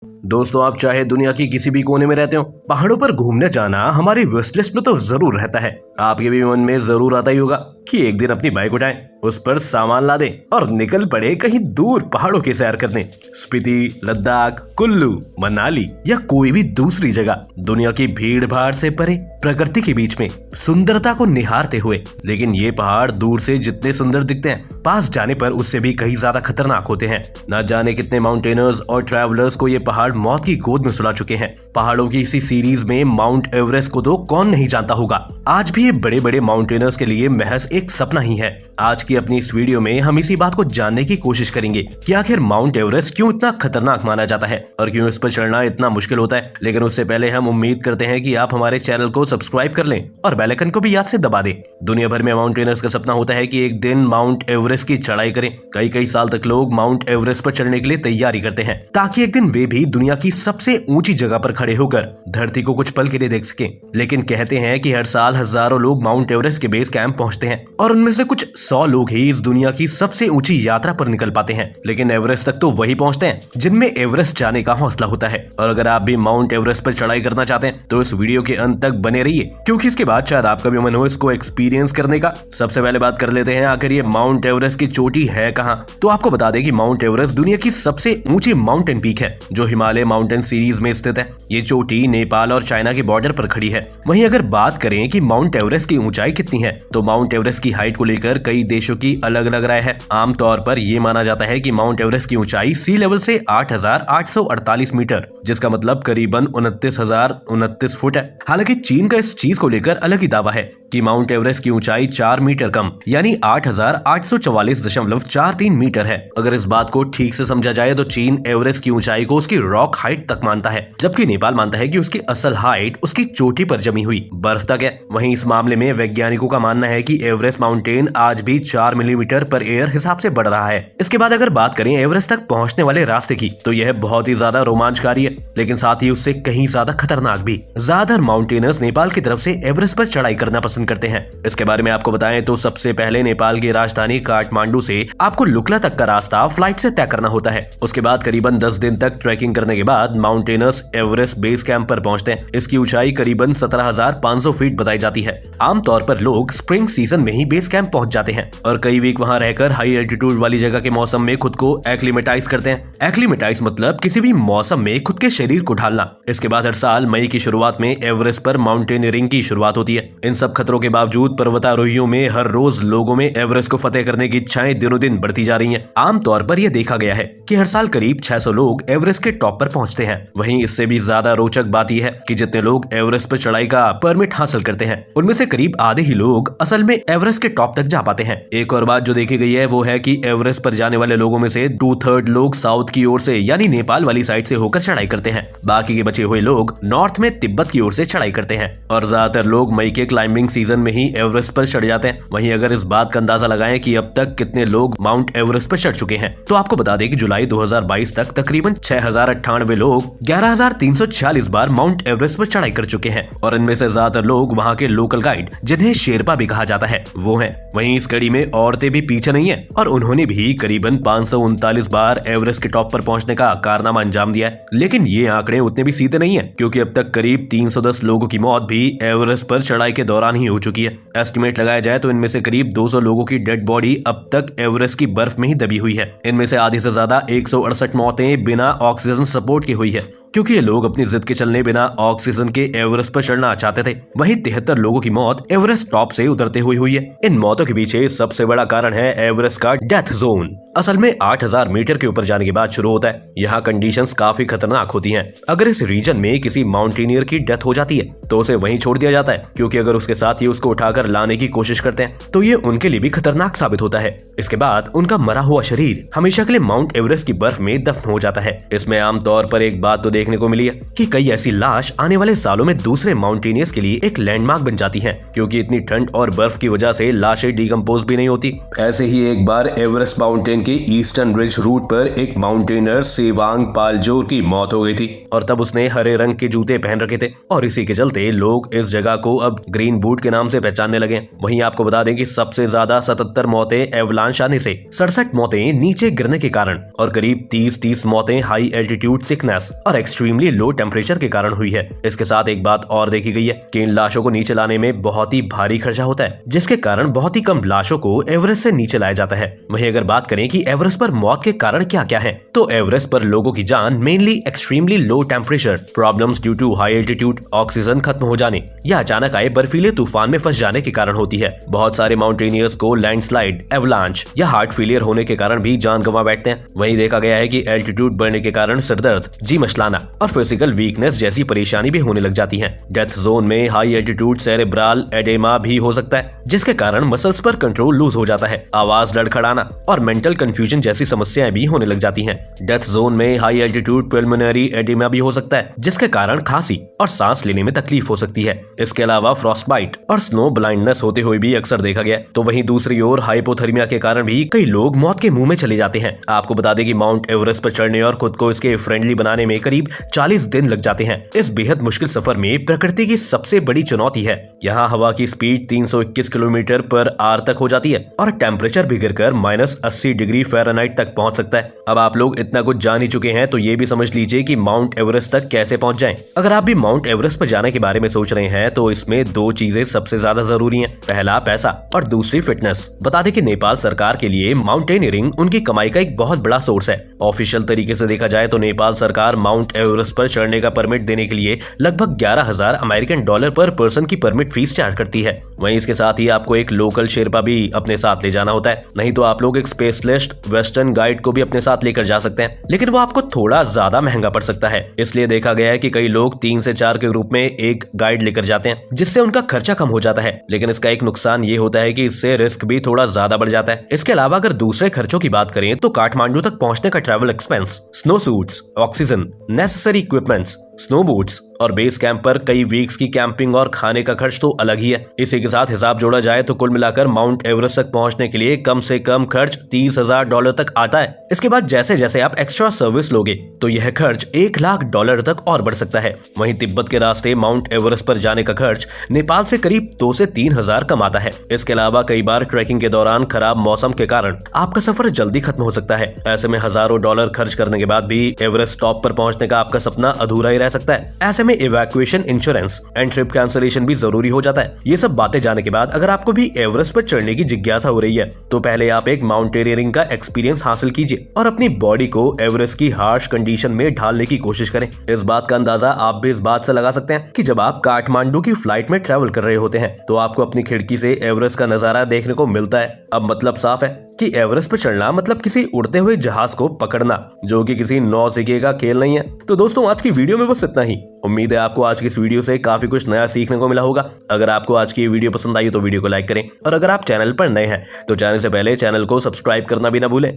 दोस्तों, आप चाहे दुनिया की किसी भी कोने में रहते हो, पहाड़ों पर घूमने जाना हमारी विश लिस्ट में तो जरूर रहता है। आपके भी मन में जरूर आता ही होगा कि एक दिन अपनी बाइक उठाएं, उस पर सामान लादें और निकल पड़े कहीं दूर पहाड़ों की सैर करने। स्पीति, लद्दाख, कुल्लू, मनाली या कोई भी दूसरी जगह, दुनिया की भीड़ भाड़ से परे प्रकृति के बीच में सुंदरता को निहारते हुए। लेकिन ये पहाड़ दूर से जितने सुंदर दिखते हैं, पास जाने पर उससे भी कहीं ज्यादा खतरनाक होते हैं। न जाने कितने माउंटेनर्स और ट्रैवलर्स को ये पहाड़ मौत की गोद में सुला चुके हैं। पहाड़ों की इसी सीरीज में माउंट एवरेस्ट को तो कौन नहीं जानता होगा। आज भी ये बड़े बड़े माउंटेनर्स के लिए महज एक सपना ही है। आज की अपनी इस वीडियो में हम इसी बात को जानने की कोशिश करेंगे कि आखिर माउंट एवरेस्ट क्यों इतना खतरनाक माना जाता है और क्यों इस पर चढ़ना इतना मुश्किल होता है। लेकिन उससे पहले हम उम्मीद करते हैं कि आप हमारे चैनल को सब्सक्राइब कर लें और बेल आइकन को भी याद से दबा दें। दुनिया भर में माउंटेनर्स का सपना होता है कि एक दिन माउंट एवरेस्ट की चढ़ाई करें। कई कई साल तक लोग माउंट एवरेस्ट पर चढ़ने के लिए तैयारी करते हैं ताकि एक दिन वे भी दुनिया की सबसे ऊंची जगह पर खड़े होकर धरती को कुछ पल के लिए देख सकें। लेकिन कहते हैं कि हर साल हजारों लोग माउंट एवरेस्ट के बेस कैंप पहुंचते हैं और उनमें से कुछ 100 लोग ही इस दुनिया की सबसे ऊंची यात्रा पर निकल पाते हैं। लेकिन एवरेस्ट तक तो वही पहुंचते हैं जिनमें एवरेस्ट जाने का हौसला होता है। और अगर आप भी माउंट एवरेस्ट पर चढ़ाई करना चाहते हैं तो इस वीडियो के अंत तक बने रहिए, क्योंकि इसके बाद शायद आपका भी मन हो इसको एक्सपीरियंस करने का। सबसे पहले बात कर लेते हैं आखिर ये माउंट एवरेस्ट की चोटी है कहाँ। तो आपको बता दें कि माउंट एवरेस्ट दुनिया की सबसे ऊंची माउंटेन पीक है जो हिमालय माउंटेन सीरीज में स्थित है। ये चोटी नेपाल और चाइना के बॉर्डर पर खड़ी है। वहीं अगर बात करें कि माउंट एवरेस्ट की ऊंचाई कितनी है, तो माउंट एवरेस्ट की हाइट को लेकर कई देशों की अलग अलग राय है। आमतौर पर यह माना जाता है कि माउंट एवरेस्ट की ऊंचाई सी लेवल से 8,848 मीटर, जिसका मतलब करीबन 29,029 फुट है। हालांकि चीन का इस चीज को लेकर अलग ही दावा है कि माउंट एवरेस्ट की ऊंचाई 4 मीटर कम यानी 8,844.43 मीटर है। अगर इस बात को ठीक से समझा जाए तो चीन एवरेस्ट की ऊंचाई को उसकी रॉक हाइट तक मानता है, जबकि नेपाल मानता है कि उसकी असल हाइट उसकी चोटी पर जमी हुई बर्फ तक है। वहीं इस मामले में वैज्ञानिकों का मानना है कि एवरेस्ट माउंटेन आज भी 4 मिलीमीटर पर एयर हिसाब से बढ़ रहा है। इसके बाद अगर बात करें एवरेस्ट तक पहुंचने वाले रास्ते की, तो यह बहुत ही ज्यादा रोमांचकारी है, लेकिन साथ ही उससे कहीं ज्यादा खतरनाक भी। ज्यादातर माउंटेनर्स नेपाल की तरफ से एवरेस्ट पर चढ़ाई करना पसंद करते हैं। इसके बारे में आपको बताएं तो सबसे पहले नेपाल की राजधानी काठमांडू से आपको लुकला तक का रास्ता फ्लाइट से तय करना होता है। उसके बाद करीबन 10 दिन तक ट्रैकिंग करने के बाद माउंटेनर्स एवरेस्ट बेस कैंप पर पहुंचते हैं। इसकी ऊंचाई करीबन 17,500 फीट बताई जाती है। आमतौर पर लोग स्प्रिंग सीजन में ही बेस कैंप पहुंच जाते हैं और कई वीक वहां रहकर हाई एल्टीट्यूड वाली जगह के मौसम में खुद को एक्लिमेटाइज करते हैं। एक्लिमेटाइज मतलब किसी भी मौसम में खुद के शरीर को ढालना। इसके बाद हर साल मई की शुरुआत में एवरेस्ट पर माउंटेनियरिंग की शुरुआत होती है। इन सब खतरों के बावजूद पर्वतारोहियों में हर रोज लोगों में एवरेस्ट को फतेह करने की इच्छाएं दिनों दिन बढ़ती जा रही हैं। आमतौर पर यह देखा गया है कि हर साल करीब 600 लोग एवरेस्ट के टॉप पर पहुंचते हैं। वहीं इससे भी ज्यादा रोचक बात यह है कि जितने लोग एवरेस्ट पर चढ़ाई का परमिट हासिल करते हैं, उनमें से करीब आधे ही लोग असल में एवरेस्ट के टॉप तक जा पाते हैं। एक और बात जो देखी गई है वो है कि एवरेस्ट पर जाने वाले लोगों में से 2/3 लोग साउथ की ओर से यानी नेपाल वाली साइड से होकर चढ़ाई करते हैं। बाकी के बचे हुए लोग नॉर्थ में तिब्बत की ओर से चढ़ाई करते हैं और ज्यादातर लोग मई के क्लाइंबिंग सीजन में ही एवरेस्ट पर चढ़ जाते हैं। वहीं अगर इस बात का अंदाजा लगाएं कि अब तक कितने लोग माउंट एवरेस्ट पर चढ़ चुके हैं, तो आपको बता दें कि जुलाई 2022 तक तकरीबन 6,098 लोग 11,346 बार माउंट एवरेस्ट पर चढ़ाई कर चुके हैं और इनमें से ज्यादातर लोग वहां के लोकल गाइड, जिन्हें शेरपा भी कहा जाता है, वो हैं। वहीं इस कड़ी में औरतें भी पीछे नहीं है और उन्होंने भी करीबन 539 बार एवरेस्ट के टॉप पर पहुंचने का कारनामा अंजाम दिया है। लेकिन ये आंकड़े उतने भी सीधे नहीं है, क्योंकि अब तक करीब 310 लोगों की मौत भी एवरेस्ट पर चढ़ाई के दौरान ही हो चुकी है। एस्टिमेट लगाया जाए तो इनमें से करीब 200 लोगों की डेड बॉडी अब तक एवरेस्ट की बर्फ में ही दबी हुई है। इनमें से आधी से ज्यादा 168 मौतें बिना ऑक्सीजन सपोर्ट की हुई है, क्योंकि ये लोग अपनी जिद के चलने बिना ऑक्सीजन के एवरेस्ट पर चढ़ना चाहते थे। वहीं 73 लोगों की मौत एवरेस्ट टॉप से उतरते हुए हुई है। इन मौतों के पीछे सबसे बड़ा कारण है एवरेस्ट का डेथ जोन। असल में 8,000 मीटर के ऊपर जाने के बाद शुरू होता है। यहाँ कंडीशंस काफी खतरनाक होती हैं। अगर इस रीजन में किसी माउंटेनियर की डेथ हो जाती है तो उसे वहीं छोड़ दिया जाता है, क्योंकि अगर उसके साथ ही उसको उठाकर लाने की कोशिश करते हैं तो ये उनके लिए भी खतरनाक साबित होता है। इसके बाद उनका मरा हुआ शरीर हमेशा के लिए माउंट एवरेस्ट की बर्फ में दफन हो जाता है। इसमें आमतौर पर एक बात तो देखने देखने को मिली है कि कई ऐसी लाश आने वाले सालों में दूसरे माउंटेनियर्स के लिए एक लैंडमार्क बन जाती हैं, क्योंकि इतनी ठंड और बर्फ की वजह से लाशें डिकम्पोज भी नहीं होती। ऐसे ही एक बार एवरेस्ट माउंटेन के ईस्टर्न रिज रूट पर एक माउंटेनर सेवांग पालजोर की मौत हो गई थी और तब उसने हरे रंग के जूते पहन रखे थे और इसी के चलते लोग इस जगह को अब ग्रीन बूट के नाम से पहचानने लगे। वहीं आपको बता दें कि सबसे ज्यादा 77 मौतें एवलांश आने से, 67 मौतें नीचे गिरने के कारण और करीब 30 मौतें हाई एल्टीट्यूड सिकनेस और एक्सट्रीमली लो टेम्परेचर के कारण हुई है। इसके साथ एक बात और देखी गई है कि इन लाशों को नीचे लाने में बहुत ही भारी खर्चा होता है, जिसके कारण बहुत ही कम लाशों को एवरेस्ट से नीचे लाया जाता है। वहीं अगर बात करें कि एवरेस्ट पर मौत के कारण क्या क्या है, तो एवरेस्ट पर लोगों की जान mainly extremely low temperature, problems due to high altitude, oxygen खत्म हो जाने या अचानक आए बर्फीले तूफान में फंस जाने के कारण होती है। बहुत सारे माउंटेनियर्स को लैंडस्लाइड, एवलांच या हार्ट फेलियर होने के कारण भी जान गंवा बैठते हैं। वहीं देखा गया है कि एल्टीट्यूड बढ़ने के कारण सिरदर्द, जी मचलाना और फिजिकल वीकनेस जैसी परेशानी भी होने लग जाती है। डेथ जोन में हाई एल्टीट्यूड सेरेब्रल एडेमा भी हो सकता है, जिसके कारण मसल्स पर कंट्रोल लूज हो जाता है, आवाज लड़खड़ाना और मेंटल कंफ्यूजन जैसी समस्याएं भी होने लग जाती हैं। डेथ जोन में हाई एल्टीट्यूड पल्मोनरी एडेमा भी हो सकता है, जिसके कारण खांसी और सांस लेने में तकलीफ हो सकती है। इसके अलावा फ्रॉस्टबाइट और स्नो ब्लाइंडनेस होते हुए भी अक्सर देखा गया। तो वहीं दूसरी ओर हाइपोथर्मिया के कारण भी कई लोग मौत के मुंह में चले जाते हैं। आपको बता दें कि माउंट एवरेस्ट पर चढ़ने और खुद को इसके फ्रेंडली बनाने में करीब 40 दिन लग जाते हैं। इस बेहद मुश्किल सफर में प्रकृति की सबसे बड़ी चुनौती है, यहाँ हवा की स्पीड 321 किलोमीटर पर आवर तक हो जाती है और टेम्परेचर भी गिरकर -80 डिग्री फ़ारेनहाइट तक पहुंच सकता है। अब आप लोग इतना कुछ जान ही चुके हैं, तो ये भी समझ लीजिए कि माउंट एवरेस्ट तक कैसे पहुंच जाएं। अगर आप भी माउंट एवरेस्ट पर जाने के बारे में सोच रहे हैं, तो इसमें दो चीजें सबसे ज्यादा जरूरी हैं। पहला पैसा और दूसरी फिटनेस। बता दें कि नेपाल सरकार के लिए माउंटेनियरिंग उनकी कमाई का एक बहुत बड़ा सोर्स है। ऑफिशियल तरीके से देखा जाए तो नेपाल सरकार माउंट एवरेस्ट पर चढ़ने का परमिट देने के लिए लगभग 11,000 अमेरिकन डॉलर पर पर्सन की परमिट फीस चार्ज करती है। वहीं इसके साथ ही आपको एक लोकल शेरपा भी अपने साथ ले जाना होता है, नहीं तो आप लोग एक स्पेशलिस्ट वेस्टर्न गाइड को भी अपने साथ लेकर जा सकते हैं, लेकिन वो आपको थोड़ा ज्यादा महंगा पड़ सकता है। इसलिए देखा गया है कि कई लोग 3 से 4 के ग्रुप में एक गाइड लेकर जाते हैं, जिससे उनका खर्चा कम हो जाता है। लेकिन इसका एक नुकसान ये होता है कि इससे रिस्क भी थोड़ा ज्यादा बढ़ जाता है। इसके अलावा अगर दूसरे खर्चों की बात करें तो काठमांडू तक पहुंचने का travel expense, snow suits, oxygen, necessary equipments, snow boots और बेस कैंप पर कई वीक्स की कैंपिंग और खाने का खर्च तो अलग ही है। इसी के साथ हिसाब जोड़ा जाए तो कुल मिलाकर माउंट एवरेस्ट तक पहुंचने के लिए कम से कम खर्च 30,000 डॉलर तक आता है। इसके बाद जैसे जैसे आप एक्स्ट्रा सर्विस लोगे तो यह खर्च 1 लाख डॉलर तक और बढ़ सकता है। वहीं तिब्बत के रास्ते माउंट एवरेस्ट पर जाने का खर्च नेपाल से करीब 2 से 3,000 कम आता है। इसके अलावा कई बार ट्रैकिंग के दौरान खराब मौसम के कारण आपका सफर जल्दी खत्म हो सकता है। ऐसे में हजारों डॉलर खर्च करने के बाद भी एवरेस्ट टॉप पर पहुंचने का आपका सपना अधूरा ही रह सकता है। ऐसे में evacuation insurance and trip cancellation भी जरूरी हो जाता है। ये सब बातें जाने के बाद अगर आपको भी एवरेस्ट पर चढ़ने की जिज्ञासा हो रही है, तो पहले आप एक माउंटेनियरिंग का एक्सपीरियंस हासिल कीजिए और अपनी बॉडी को एवरेस्ट की हार्श कंडीशन में ढालने की कोशिश करें। इस बात का अंदाजा आप भी इस बात से लगा सकते हैं कि जब आप काठमांडू की फ्लाइट में ट्रैवल कर रहे होते हैं तो आपको अपनी खिड़की से एवरेस्ट का नजारा देखने को मिलता है। अब मतलब साफ है कि एवरेस्ट पर चढ़ना मतलब किसी उड़ते हुए जहाज को पकड़ना, जो कि किसी नौसिखिए का खेल नहीं है। तो दोस्तों, आज की वीडियो में बस इतना ही। उम्मीद है आपको आज की इस वीडियो से काफी कुछ नया सीखने को मिला होगा। अगर आपको आज की ये वीडियो पसंद आई तो वीडियो को लाइक करें और अगर आप चैनल पर नए हैं तो चैनल से पहले चैनल को सब्सक्राइब करना भी ना भूलें।